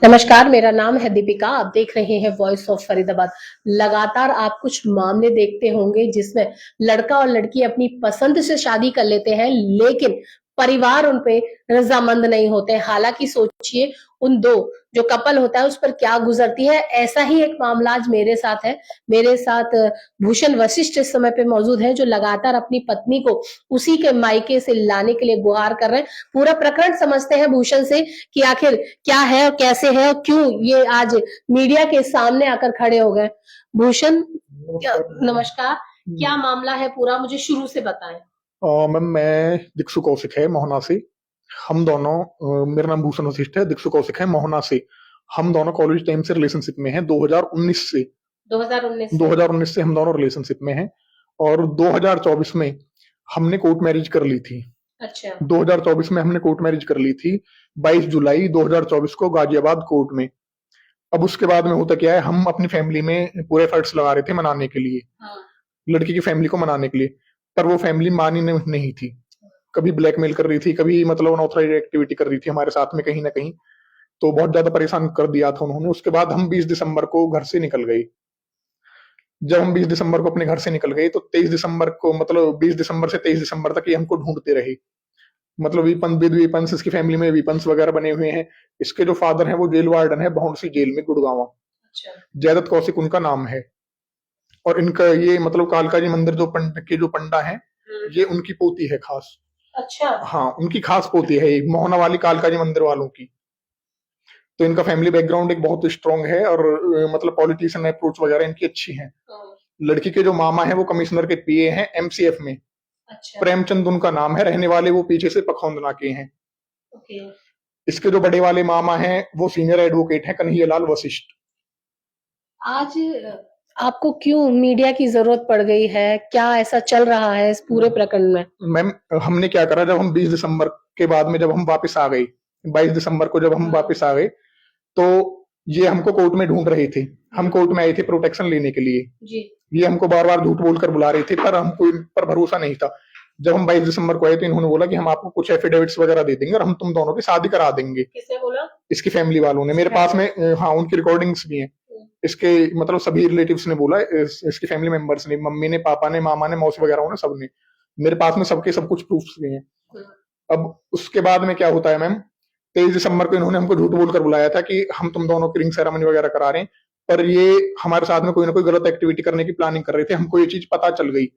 नमस्कार, मेरा नाम है दीपिका। आप देख रहे हैं वॉइस ऑफ फरीदाबाद। लगातार आप कुछ मामले देखते होंगे जिसमें लड़का और लड़की अपनी पसंद से शादी कर लेते हैं, लेकिन परिवार उन पे रजामंद नहीं होते। हालांकि सोचिए उन दो जो कपल होता है उस पर क्या गुजरती है। ऐसा ही एक मामला आज मेरे साथ है। मेरे साथ भूषण वशिष्ठ इस समय पे मौजूद है, जो लगातार अपनी पत्नी को उसी के मायके से लाने के लिए गुहार कर रहे हैं। पूरा प्रकरण समझते हैं भूषण से कि आखिर क्या है और कैसे है और क्यों ये आज मीडिया के सामने आकर खड़े हो गए। भूषण, नमस्कार। क्या मामला है पूरा, मुझे शुरू से बताएं। मैम, मैं दीक्षु कौशिक है मोहना से। हम दोनों मेरा नाम भूषण वशिष्ठ है, दीक्षु कौशिक है मोहना से। हम दोनों कॉलेज टाइम से रिलेशनशिप में हैं, 2019 से। 2019 से हम दोनों रिलेशनशिप में हैं और 2024 में हमने कोर्ट मैरिज कर ली थी। अच्छा। 2024 में हमने कोर्ट मैरिज कर ली थी, 22 जुलाई 2024 को गाजियाबाद कोर्ट में। अब उसके बाद में होता क्या है, हम अपनी फैमिली में पूरे एफर्ट्स लगा रहे थे मनाने के लिए, हाँ। लड़की की फैमिली को मनाने के लिए, पर वो फैमिली मानी नहीं थी। कभी ब्लैकमेल कर रही थी, कभी मतलब अनऑथराइज एक्टिविटी कर रही थी हमारे साथ में कहीं ना कहीं। तो बहुत ज्यादा परेशान कर दिया था उन्होंने। उसके बाद हम 20 दिसंबर को घर से निकल गए। जब हम 20 दिसंबर को अपने घर से निकल गए तो 23 दिसंबर को, मतलब 20 दिसंबर से 23 दिसंबर तक ये हमको ढूंढते रहे। मतलब वीपन्स, इसकी फैमिली में वीपन्स वगैरह बने हुए हैं। इसके जो फादर हैं वो जेल वार्डन है भौंडसी जेल में, गुड़गांव। अच्छा। जयदत्त कौशिक उनका नाम है। और इनका ये मतलब कालका जी मंदिर जो पंडा है, ये उनकी पोती है खास। अच्छा। हाँ, उनकी खास पोती है, एक मोहना वाली कालका जी मंदिर वालों की। तो इनका फैमिली बैकग्राउंड एक बहुत स्ट्रांग है और मतलब पॉलिटिशियन अप्रोच वगैरह इनकी अच्छी है। लड़की के जो मामा है वो कमिश्नर के पीए हैं एमसीएफ में। अच्छा। प्रेमचंद उनका नाम है, रहने वाले वो पीछे से पखौंदना के हैं। ओके। इसके जो बड़े वाले मामा हैं वो सीनियर एडवोकेट हैं कन्हैयालाल वशिष्ठ। आज आपको क्यों मीडिया की जरूरत पड़ गई है? क्या ऐसा चल रहा है इस पूरे प्रकरण में? मैम, हमने क्या करा, जब हम 20 दिसंबर के बाद में जब हम वापस आ गए, 22 दिसंबर को जब हम वापस आ गए, तो ये हमको कोर्ट में ढूंढ रहे थे। हम कोर्ट में आए थे प्रोटेक्शन लेने के लिए जी। ये हमको बार बार झूठ बोलकर बुला रहे थे, पर हमको इन पर भरोसा नहीं था। जब हम 22 दिसंबर को आए तो इन्होंने बोला कि हम आपको कुछ एफिडेविट्स वगैरह दे देंगे और हम तुम दोनों की शादी करा देंगे। किसने बोला? इसकी फैमिली वालों ने, मेरे पास में हाँ उनकी रिकॉर्डिंग्स भी हैं। इसके मतलब सभी रिलेटिव्स ने बोला, इसकी फैमिली मेंबर्स ने, मम्मी ने, पापा ने, मामा ने, मौसी वगैरह ने, सबने। मेरे पास में सबके सब कुछ प्रूफ्स भी हैं। अब उसके बाद में क्या होता है मैम, 23 दिसंबर को इन्होंने हमको झूठ बोलकर बुलाया था कि हम तुम दोनों की रिंग सेरेमनी वगैरह करा रहे हैं, पर ये हमारे साथ में कोई ना कोई गलत एक्टिविटी करने की प्लानिंग कर रहे थे। हमको ये चीज पता चल गई।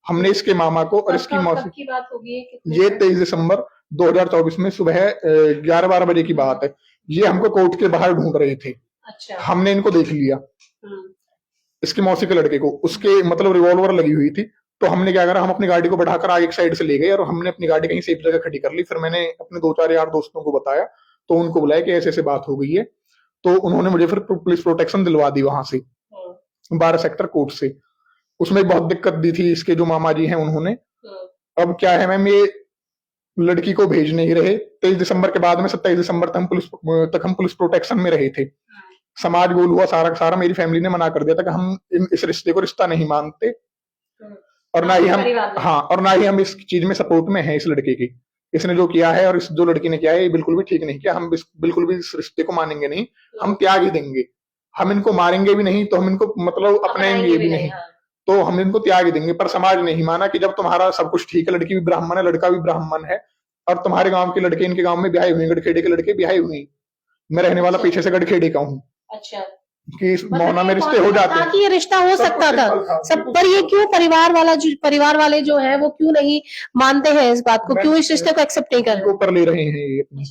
हमने इसके मामा को और इसकी मौसी, की बात होगी ये 23 दिसंबर 2024 में सुबह 11-12 बजे की बात है। ये हमको कोर्ट के बाहर ढूंढ रहे थे। अच्छा। हमने इनको देख लिया, इसकी मौसी के लड़के को, उसके मतलब रिवॉल्वर लगी हुई थी। तो हमने क्या करा, हम अपनी गाड़ी को बढ़ाकर आगे एक साइड से ले गए और हमने अपनी गाड़ी कहीं सेफ जगह खड़ी कर ली। फिर मैंने अपने 2-4 यार दोस्तों को बताया, तो उनको बुलाया कि ऐसे ऐसे बात हो गई है। तो उन्होंने मुझे फिर पुलिस प्रोटेक्शन दिलवा दी वहां से, 12 सेक्टर कोर्ट से। उसमें बहुत दिक्कत दी थी इसके जो मामा जी हैं उन्होंने। अब क्या है मैम, ये लड़की को भेज नहीं रहे। 23 दिसंबर के बाद में 27 दिसंबर तक हम पुलिस प्रोटेक्शन में रहे थे। समाज गोल हुआ सारा सारा। मेरी फैमिली ने मना कर दिया था कि हम इस रिश्ते को रिश्ता नहीं मानते, और ना ही हम, हाँ, और ना ही हम इस चीज में सपोर्ट में हैं इस लड़के की। इसने जो किया है और इस जो लड़की ने किया है ये बिल्कुल भी ठीक नहीं किया। हम बिल्कुल भी इस रिश्ते को मानेंगे नहीं। हम त्याग ही देंगे। हम इनको मारेंगे भी नहीं, तो हम इनको मतलब अपनाएंगे भी नहीं। तो हम इनको त्याग ही देंगे। पर समाज नहीं माना कि जब तुम्हारा सब कुछ ठीक है, लड़की भी ब्राह्मण है, लड़का भी ब्राह्मण है, और तुम्हारे गांव के लड़के इनके गांव में ब्याहे हुए, गढ़खेड़े के लड़के ब्याहे हुए। मैं रहने वाला पीछे से गढ़खेड़े का हूँ। अच्छा। कि मोहना में रिश्ते हो जाते हैं, कि ये रिश्ता हो सकता था सब, पर ये क्यों परिवार वाले जो है वो क्यों नहीं मानते हैं इस बात को? क्यों इस रिश्ते को एक्सेप्ट नहीं कर रहे? ईगो पर ले रहे हैं ये अपनी,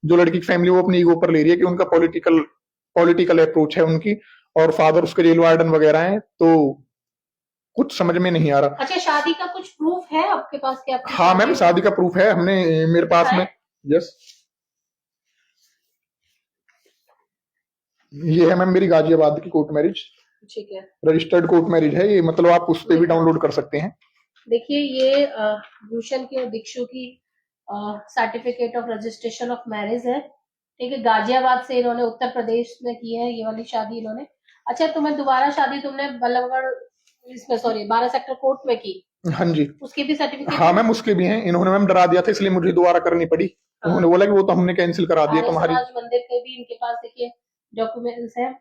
जो लड़की की फैमिली वो अपनी ईगो पर ले रही है कि उनका पॉलिटिकल अप्रोच है उनकी, और फादर उसके जेल वार्डन वगैरह हैं। तो कुछ समझ में नहीं आ रहा। अच्छा, शादी का कुछ प्रूफ है आपके पास? क्या? हाँ मैम, शादी का प्रूफ है हमने, मेरे पास में। यस, ये है मैम मेरी गाजियाबाद की कोर्ट मैरिज। ठीक है, रजिस्टर्ड कोर्ट मैरिज है ये, मतलब आप उस पर भी डाउनलोड कर सकते हैं। देखिए, ये भूषण की और दीक्षु की certificate of registration of marriage है। ठीक है, गाजियाबाद से इन्होंने उत्तर प्रदेश में की है ये वाली शादी इन्होंने। अच्छा, तुम्हें दोबारा शादी तुमने बल्लभगढ़ इसमें, सॉरी, 12 सेक्टर कोर्ट में की? हाँ जी। उसके भी सर्टिफिकेट? हाँ मैम, उसके भी हैं। इन्होंने मैम डरा दिया था, इसलिए मुझे दोबारा करनी पड़ी। हाँ। उन्होंने बोला कि वो तो हमने कैंसिल करा दिया आर्य तुम्हारी। समाज मंदिर के भी इनके पास देखिए डॉक्यूमेंट्स हैं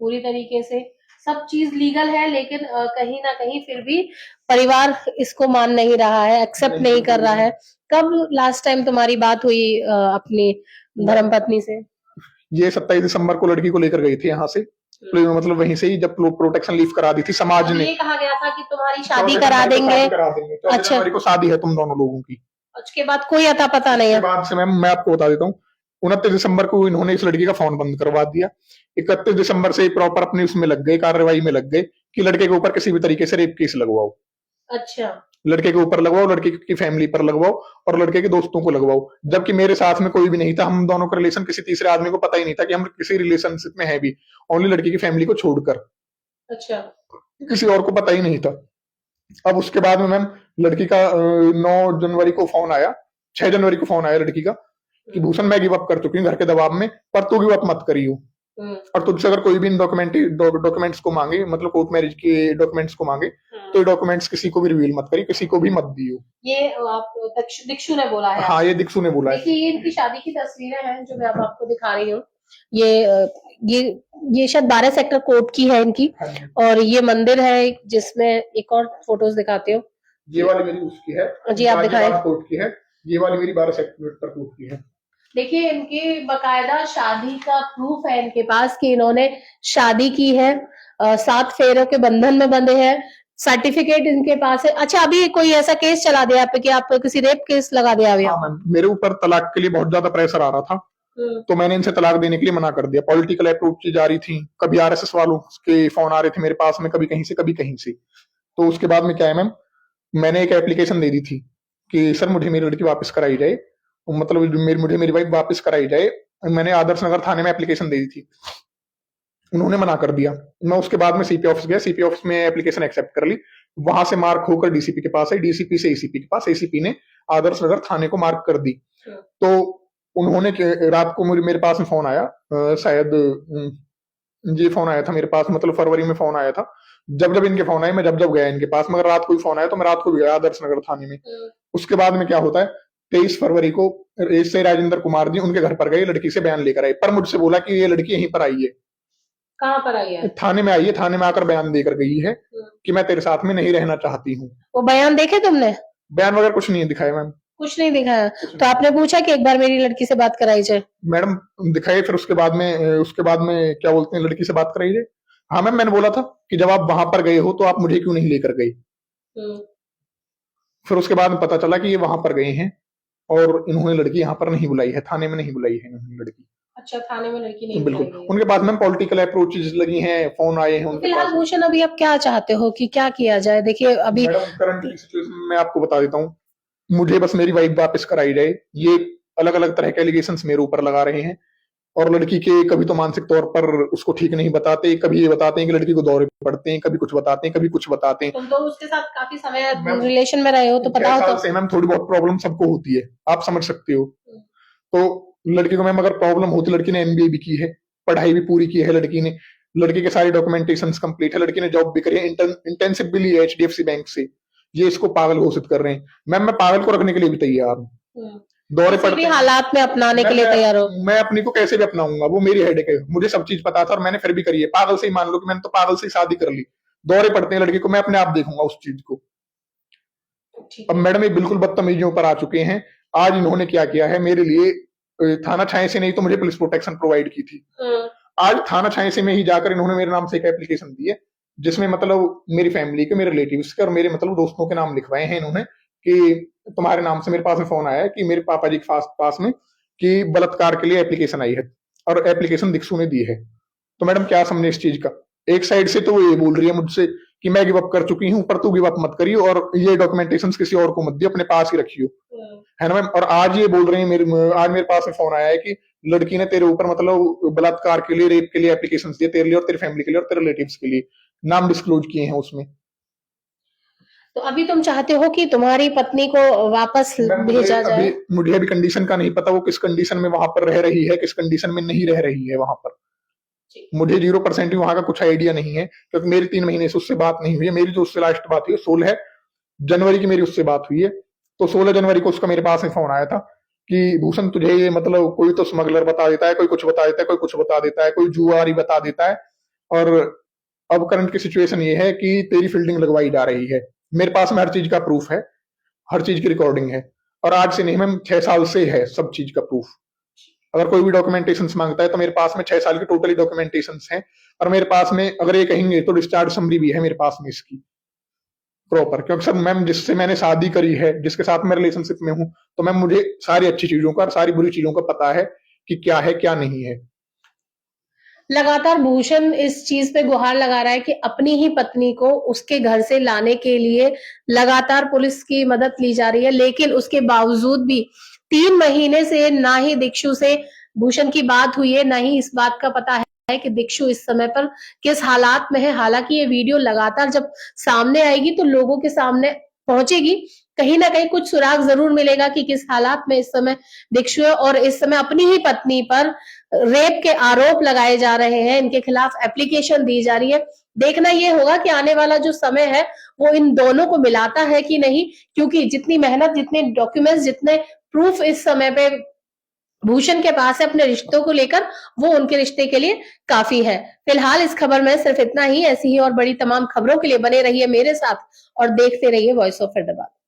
पूरी तरीके से, सब चीज लीगल है, लेकिन कहीं ना कहीं फिर भी परिवार इसको मान नहीं रहा है, एक्सेप्ट नहीं कर रहा है। कब लास्ट टाइम तुम्हारी बात हुई अपनी धर्मपत्नी से? ये 27 दिसंबर को लड़की को लेकर गई थी यहाँ से, मतलब वहीं से ही, जब प्रोटेक्शन लीव करा दी थी समाज और ने। ये कहा गया था कि तुम्हारी शादी 14 करा जनवरी को देंगे। शादी करा देंगे। 14 अच्छा, जनवरी को शादी है तुम दोनों लोगों की। उसके बाद कोई अता पता नहीं उसके है? बाद से मैम मैं आपको बता देता हूँ, 29 दिसंबर को इन्होंने इस लड़की का फोन बंद करवा दिया। 31 दिसंबर से प्रॉपर अपनी उसमें लग गए, कार्रवाई में लग गए कि लड़के के ऊपर किसी भी तरीके से रेप केस लगवाओ। अच्छा, लड़के के ऊपर लगवाओ, लड़के की फैमिली पर लगवाओ और लड़के के दोस्तों को लगवाओ। जबकि मेरे साथ में कोई भी नहीं था, हम दोनों का रिलेशन किसी तीसरे आदमी को पता ही नहीं था कि हम किसी रिलेशनशिप में है भी, ओनली लड़की की फैमिली को छोड़कर। अच्छा, किसी और को पता ही नहीं था। अब उसके बाद में मैम लड़की का 9 जनवरी को फोन आया, 6 जनवरी को फोन आया लड़की का कि भूषण मैं गिव अप कर चुकी हूँ घर के दबाव में, पर तू गिव अप मत करियो। और तुझसे अगर कोई भी इन डॉक्यूमेंट्स को मांगे, मतलब कोर्ट मैरिज के डॉक्यूमेंट्स को मांगे, तो ये डॉक्यूमेंट्स किसी को भी रिवील मत करिए, किसी को भी मत दियो। ये आप दीक्षु ने बोला है? हाँ, ये दीक्षु ने बोला है। देखिए ये इनकी शादी की तस्वीरें हैं जो मैं अब आपको दिखा रही हूँ। ये ये शायद 12 सेक्टर कोर्ट की है इनकी। हाँ और ये मंदिर है जिसमें एक और फोटोज दिखाते हो। ये वाली मेरी उसकी है जी, आप दिखाएं। कोर्ट की है। ये वाली मेरी 12 सेक्टर कोर्ट की है। देखिए इनकी बकायदा शादी का प्रूफ है इनके पास कि इन्होंने शादी की है, 7 फेरों के बंधन में बंधे हैं, सर्टिफिकेट इनके पास है। अच्छा, अभी कोई ऐसा केस चला दिया आप पे कि आप किसी रेप केस लगा दिया अभी? हाँ, मेरे ऊपर तलाक के लिए बहुत ज्यादा प्रेशर आ रहा था, तो मैंने इनसे तलाक देने के लिए मना कर दिया। पॉलिटिकल अप्रोच जा रही थी, कभी आरएसएस वालों के फोन आ रहे थे मेरे पास में, कभी कहीं से कभी कहीं से। तो उसके बाद में क्या है मैम, मैंने एक एप्लीकेशन दे दी थी कि सर मुझे मेरी लड़की वापस कराई जाए, मतलब मुझे मेरी वाइफ वापस कराई जाए। मैंने आदर्श नगर थाने में एप्लीकेशन दे दी थी, उन्होंने मना कर दिया। मैं उसके बाद में सीपी ऑफिस गया, सीपी ऑफिस में एप्लीकेशन एक्सेप्ट कर ली, वहां से मार्क होकर डीसीपी के पास है, डीसीपी से एसीपी के पास, एसीपी ने आदर्श नगर थाने को मार्क कर दी। तो उन्होंने रात को मेरे पास में फोन आया, शायद ये फोन आया था मेरे पास, मतलब फरवरी में फोन आया था। जब जब इनके फोन आए मैं जब जब गया इनके पास, मगर रात को ही फोन आया तो मैं रात को भी गया आदर्श नगर थाने में। उसके बाद में क्या होता है, 23 फरवरी को एसआई राजेंद्र कुमार जी उनके घर पर गए, लड़की से बयान लेकर आए, पर मुझसे बोला कि ये लड़की यहीं पर आई है। कहाँ पर आई है? थाने में आई है, थाने में आकर बयान देकर गई है कि मैं तेरे साथ में नहीं रहना चाहती हूँ। वो बयान देखे तुमने? बयान वगैरह कुछ नहीं दिखाया मैम। कुछ नहीं दिखाया? तो आपने पूछा कि एक बार मेरी लड़की से बात कराई जाए? मैडम दिखाए, फिर उसके बाद में क्या बोलते हैं, लड़की से बात कराई जाए। हाँ मैम, मैंने बोला था कि जब आप वहां पर गए हो तो आप मुझे क्यों नहीं लेकर गए। फिर उसके बाद में पता चला कि ये वहां पर गए हैं और इन्होंने लड़की यहाँ पर नहीं बुलाई है, थाने में नहीं बुलाई है इन्होंने लड़की। अच्छा, थाने में लड़की नहीं बिल्कुल, बुलाई है। उनके पास मैम पॉलिटिकल अप्रोचेस लगी हैं, फोन आए हैं उनके फिलहाल पास। भूषण अभी आप क्या चाहते हो कि क्या किया जाए? देखिए अभी मैडम करंट की सिचुएशन में आपको बता देता हूँ, मुझे बस मेरी वाइफ वापस कराई जाए। ये अलग अलग तरह के एलिगेशंस मेरे ऊपर लगा रहे हैं और लड़की के कभी तो मानसिक तौर पर उसको ठीक नहीं बताते, कभी ये बताते हैं कि लड़की को दौरे पड़ते हैं, कभी कुछ बताते हैं, कभी कुछ बताते हैं। तुम तो उसके साथ काफी समय रिलेशन में रहे हो तो पता हो। तो मैम थोड़ी बहुत प्रॉब्लम सबको होती है, आप समझ सकते हो। तो लड़की को मैम अगर प्रॉब्लम होती, लड़की ने एमबीए भी की है, पढ़ाई भी पूरी की है लड़की ने, लड़की के सारे डॉक्यूमेंटेशन कंप्लीट है, लड़की ने जॉब भी करी है, इंटर्नशिप भी ली है एचडीएफसी बैंक से। ये इसको पागल घोषित कर रहे हैं। मैम मैं पागल को रखने के लिए भी तैयार हूँ, दौरे पड़ते भी हालात में अपनाने के लिए तैयार हो। मैं अपनी को कैसे भी अपनाऊंगा, वो मेरी हेडेक है, मुझे सब चीज पता था और मैंने फिर भी करी है। पागल से ही मान लो कि मैंने तो पागल से ही शादी कर ली, दौरे पड़ते हैं लड़की को, मैं अपने आप देखूंगा उस चीज को। अब मैडम ये बिल्कुल बदतमीजियों पर आ चुके हैं। आज इन्होंने क्या किया है मेरे लिए, थाना छाए से नहीं तो मुझे पुलिस प्रोटेक्शन प्रोवाइड की थी। आज थाना छाए से में ही जाकर इन्होंने मेरे नाम से एक एप्लीकेशन दी है, जिसमें मतलब मेरी फैमिली के, मेरे रिलेटिव्स के और मेरे मतलब दोस्तों के नाम लिखवाए हैं इन्होंने कि तुम्हारे नाम से। मेरे पास में फोन आया है कि मेरे पापा जी के पास में कि बलात्कार के लिए एप्लीकेशन आई है और एप्लीकेशन दीक्षु ने दी है। तो मैडम क्या समझे इस चीज का, एक साइड से तो वो ये बोल रही है मुझसे कि मैं गिव अप कर चुकी हूँ, पर तू गिव अप मत करियो और ये डॉक्यूमेंटेशन किसी और को मत दियो, अपने पास ही रखियो, है ना मैम। और आज ये बोल रहे हैं, आज मेरे पास में फोन आया है कि लड़की ने तेरे ऊपर मतलब बलात्कार के लिए, रेप के लिए एप्लीकेशन दिए, तेरे लिए और तेरी फैमिली के लिए और तेरे रिलेटिव्स के लिए, नाम डिस्क्लोज किए हैं उसमें। तो अभी तुम चाहते हो कि तुम्हारी पत्नी को वापस भेजा जाए? मुझे अभी कंडीशन का नहीं पता, वो किस कंडीशन में वहां पर रह रही है, किस कंडीशन में नहीं रह रही है वहां पर। मुझे 0% भी वहां का कुछ आइडिया नहीं है, क्योंकि मेरी 3 महीने से उससे बात नहीं हुई है। मेरी जो उससे लास्ट बात हुई 16 जनवरी की मेरी उससे बात हुई है। तो 16 जनवरी को उसका मेरे पास में फोन आया था कि भूषण तुझे ये मतलब कोई तो स्मगलर बता देता है, कोई कुछ बता देता है, कोई कुछ बता देता है, कोई जुआरी बता देता है, और अब करंट की सिचुएशन ये है कि तेरी फील्डिंग लगवाई जा रही है। मेरे पास में हर चीज का प्रूफ है, हर चीज की रिकॉर्डिंग है, और आज से नहीं मैम 6 साल से है सब चीज का प्रूफ। अगर कोई भी डॉक्यूमेंटेशन मांगता है तो मेरे पास में 6 साल की टोटली डॉक्यूमेंटेशन हैं, और मेरे पास में अगर ये कहेंगे तो डिस्चार्ज समरी भी है मेरे पास में इसकी प्रॉपर। क्योंकि सर मैम जिससे मैंने शादी करी है, जिसके साथ मैं रिलेशनशिप में हूं, तो मैम मुझे सारी अच्छी चीजों का और सारी बुरी चीजों का पता है कि क्या है क्या नहीं है। लगातार भूषण इस चीज पे गुहार लगा रहा है कि अपनी ही पत्नी को उसके घर से लाने के लिए लगातार पुलिस की मदद ली जा रही है, लेकिन उसके बावजूद भी 3 महीने से ना ही दीक्षु से भूषण की बात हुई है, ना ही इस बात का पता है कि दीक्षु इस समय पर किस हालात में है। हालांकि ये वीडियो लगातार जब सामने आएगी तो लोगों के सामने पहुंचेगी, कहीं ना कहीं कुछ सुराग जरूर मिलेगा कि किस हालात में इस समय दीक्षु है, और इस समय अपनी ही पत्नी पर रेप के आरोप लगाए जा रहे हैं, इनके खिलाफ एप्लीकेशन दी जा रही है। देखना ये होगा कि आने वाला जो समय है वो इन दोनों को मिलाता है कि नहीं, क्योंकि जितनी मेहनत, जितने डॉक्यूमेंट्स, जितने प्रूफ इस समय पे भूषण के पास है अपने रिश्तों को लेकर, वो उनके रिश्ते के लिए काफी है। फिलहाल इस खबर में सिर्फ इतना ही। ऐसी ही और बड़ी तमाम खबरों के लिए बने रहिए मेरे साथ और देखते रहिए वॉइस ऑफ फरीदाबाद।